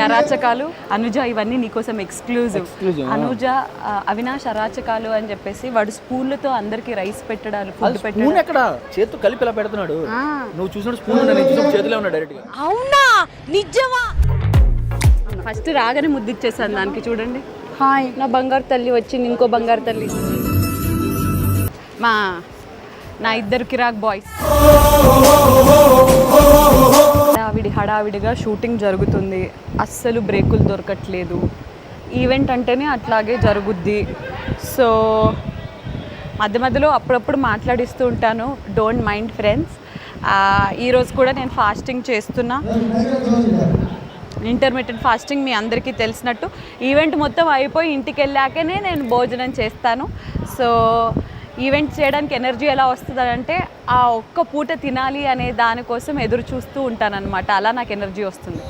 అరాచకాలు అనుజ ఇవన్నీ నీకోసం ఎక్స్క్లూజివ్. అనుజ అవినాష్ అరాచకాలు అని చెప్పేసి వాడు స్పూన్లతో అందరికి రైస్ పెట్టడాలు ఫుడ్ పెట్టడం ఎక్కడ చేతితో కలిపి ఇలా పెడుతున్నాడు. నువ్వు చూసినప్పుడు స్పూన్ ఉన్నాడు, నేను చూసినప్పుడు చేతిలో ఉన్నాడు డైరెక్ట్ గా. అవునా నిజమా? ఫస్ట్ రాగానే ముద్దిచ్చేసాను దానికి. చూడండి, హాయ్ నా బంగారు తల్లి వచ్చింది, ఇంకో బంగారు తల్లి. నా ఇద్దరు కిరాక్ బాయ్స్. హడావిడిగా షూటింగ్ జరుగుతుంది, అస్సలు బ్రేకులు దొరకట్లేదు. ఈవెంట్ అంటేనే అట్లాగే జరుగుద్ది. సో మధ్య మధ్యలో అప్పుడప్పుడు మాట్లాడిస్తూ ఉంటాను, డోంట్ మైండ్ ఫ్రెండ్స్. ఈరోజు కూడా నేను ఫాస్టింగ్ చేస్తున్నా, ఇంటర్మీడియట్ ఫాస్టింగ్. మీ అందరికీ తెలిసినట్టు ఈవెంట్ మొత్తం అయిపోయి ఇంటికి వెళ్ళాకనే నేను భోజనం చేస్తాను. సో ఈవెంట్ చేయడానికి ఎనర్జీ ఎలా వస్తుందంటే ఆ ఒక్క పూట తినాలి అనే దానికోసం ఎదురు చూస్తూ ఉంటానన్నమాట. అలా నాకు ఎనర్జీ వస్తుంది.